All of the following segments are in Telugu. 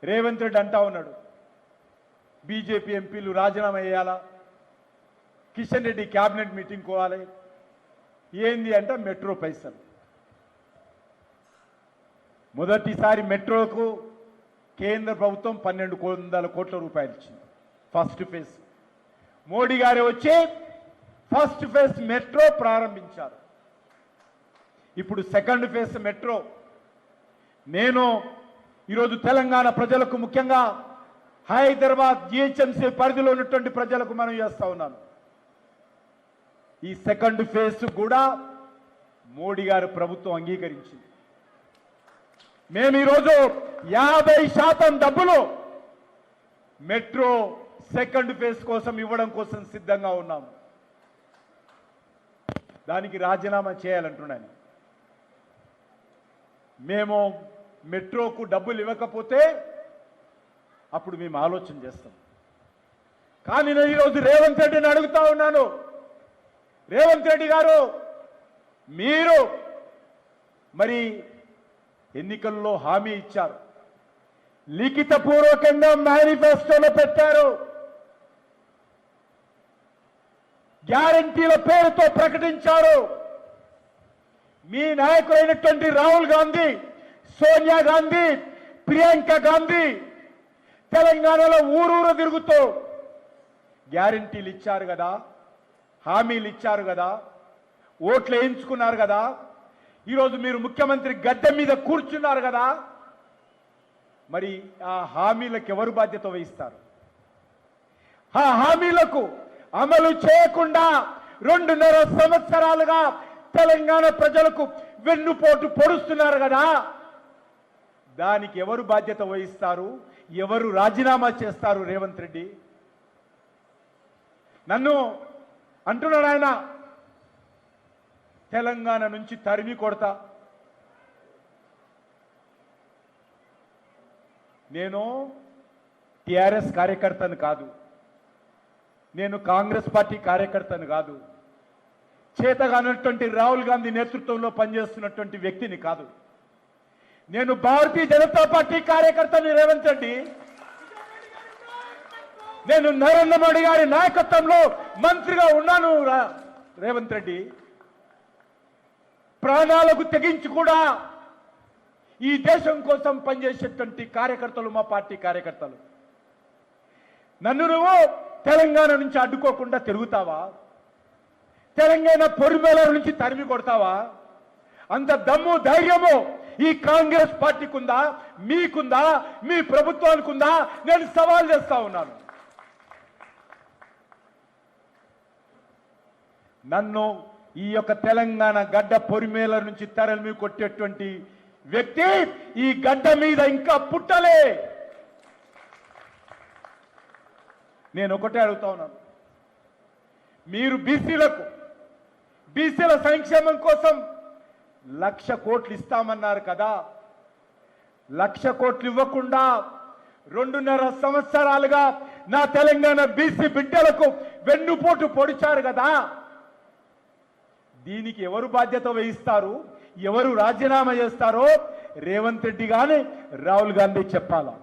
రేవంత్ రెడ్డి అంటా ఉన్నాడు బీజేపీ ఎంపీలు రాజీనామా చేయాలా, కిషన్ రెడ్డి క్యాబినెట్ మీటింగ్ కోవాలి. ఏంది అంటే మెట్రో పైసలు. మొదటిసారి మెట్రోకు కేంద్ర ప్రభుత్వం 1200 కోట్ల రూపాయలు ఇచ్చింది ఫస్ట్ ఫేజ్. మోడీ గారు వచ్చి ఫస్ట్ ఫేజ్ మెట్రో ప్రారంభించారు. ఇప్పుడు సెకండ్ ఫేజ్ మెట్రో నేను ఈరోజు తెలంగాణ ప్రజలకు, ముఖ్యంగా హైదరాబాద్ జిహెచ్ఎంసీ పరిధిలో ఉన్నటువంటి ప్రజలకు మనం చేస్తా ఉన్నాను. ఈ సెకండ్ ఫేజ్ కూడా మోడీ గారు ప్రభుత్వం అంగీకరించింది. మేము ఈరోజు 50% డబ్బులు మెట్రో సెకండ్ ఫేజ్ కోసం ఇవ్వడం కోసం సిద్ధంగా ఉన్నాము. దానికి రాజీనామా చేయాలంటున్నాను. మేము మెట్రోకు డబ్బులు ఇవ్వకపోతే అప్పుడు మేము ఆలోచన చేస్తాం. కానీ నేను ఈరోజు రేవంత్ రెడ్డిని అడుగుతా ఉన్నాను, రేవంత్ రెడ్డి గారు మీరు మరి ఎన్నికల్లో హామీ ఇచ్చారు, లిఖితపూర్వకంగా మేనిఫెస్టోలో పెట్టారు, గ్యారంటీల పేరుతో ప్రకటించారు. మీ నాయకులైనటువంటి రాహుల్ గాంధీ, సోనియా గాంధీ, ప్రియాంక గాంధీ తెలంగాణలో ఊరూరు తిరుగుతూ గ్యారంటీలు ఇచ్చారు కదా, హామీలు ఇచ్చారు కదా, ఓట్లు వేయించుకున్నారు కదా. ఈరోజు మీరు ముఖ్యమంత్రి గద్దె మీద కూర్చున్నారు కదా, మరి ఆ హామీలకు ఎవరు బాధ్యత వహిస్తారు? ఆ హామీలకు అమలు చేయకుండా 2.5 సంవత్సరాలుగా తెలంగాణ ప్రజలకు వెన్నుపోటు పొడుస్తున్నారు కదా, దానికి ఎవరు బాధ్యత వహిస్తారు? ఎవరు రాజీనామా చేస్తారు? రేవంత్ రెడ్డి నన్ను అంటున్నాడు, ఆయన తెలంగాణ నుంచి తరిమి కొడతా. నేను టిఆర్ఎస్ కార్యకర్తను కాదు, నేను కాంగ్రెస్ పార్టీ కార్యకర్తను కాదు, చేతగానటువంటి రాహుల్ గాంధీ నేతృత్వంలో పనిచేస్తున్నటువంటి వ్యక్తిని కాదు. నేను భారతీయ జనతా పార్టీ కార్యకర్తని రేవంత్ రెడ్డి. నేను నరేంద్ర మోడీ గారి నాయకత్వంలో మంత్రిగా ఉన్నాను రేవంత్ రెడ్డి. ప్రాణాలకు తెగించి కూడా ఈ దేశం కోసం పనిచేసేటువంటి కార్యకర్తలు మా పార్టీ కార్యకర్తలు. నన్ను నువ్వు తెలంగాణ నుంచి అడ్డుకోకుండా తిరుగుతావా? తెలంగాణ పొరిమేల నుంచి తరిమి కొడతావా? అంత దమ్ము ధైర్యము ఈ కాంగ్రెస్ పార్టీకి ఉందా, మీకుందా, మీ ప్రభుత్వానికి ఉందా? నేను సవాల్ చేస్తా ఉన్నాను. నన్ను ఈ యొక్క తెలంగాణ గడ్డ పొరిమేల నుంచి తరలి కొట్టేటువంటి వ్యక్తి ఈ గడ్డ మీద ఇంకా పుట్టలే. నేను ఒకటే అడుగుతా ఉన్నాను, మీరు బీసీల సంక్షేమం కోసం 1,00,000 కోట్లు ఇస్తామన్నారు కదా, 1,00,000 కోట్లు ఇవ్వకుండా 2.5 సంవత్సరాలుగా నా తెలంగాణ బీసీ బిడ్డలకు వెన్నుపోటు పొడిచారు కదా, దీనికి ఎవరు బాధ్యత వహిస్తారు? ఎవరు రాజీనామా చేస్తారో రేవంత్ రెడ్డి గాని రాహుల్ గాంధీ చెప్పాలా.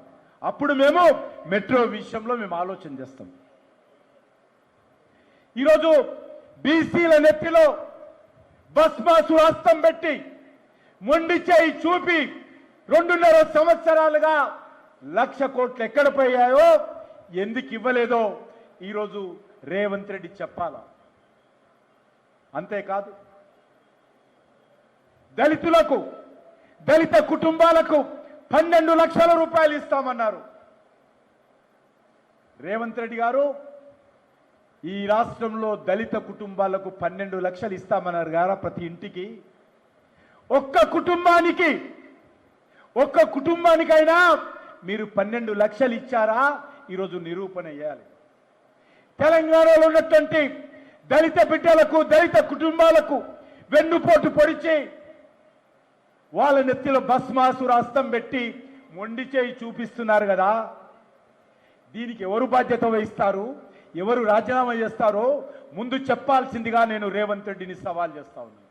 అప్పుడు మేము మెట్రో విషయంలో మేము ఆలోచన చేస్తాం. ఈరోజు బీసీల నెత్తిలో భస్మాసురాస్త్రం పెట్టి మొండి చేయి చూపి 2.5 సంవత్సరాలుగా 1,00,000 కోట్లు ఎక్కడ పోయాయో, ఎందుకు ఇవ్వలేదో ఈరోజు రేవంత్ రెడ్డి చెప్పాలా. అంతేకాదు, దళిత కుటుంబాలకు 12 లక్షల రూపాయలు ఇస్తామన్నారు. రేవంత్ రెడ్డి గారు ఈ రాష్ట్రంలో దళిత కుటుంబాలకు 12 లక్షలు ఇస్తామన్నారు కదా ప్రతి ఇంటికి. ఒక్క కుటుంబానికైనా మీరు 12 లక్షలు ఇచ్చారా? ఈరోజు నిరూపణ చేయాలి. తెలంగాణలో ఉన్నటువంటి దళిత బిడ్డలకు, దళిత కుటుంబాలకు వెన్నుపోటు పొడిచి వాళ్ళ నెత్తిలో భస్మాసురాస్త్రం పెట్టి మొండి చేయి చూపిస్తున్నారు కదా, దీనికి ఎవరు బాధ్యత వహిస్తారు? ఎవరు రాజీనామా చేస్తారో ముందు చెప్పాల్సిందిగా నేను రేవంత్ రెడ్డిని సవాల్ చేస్తా ఉన్నాను.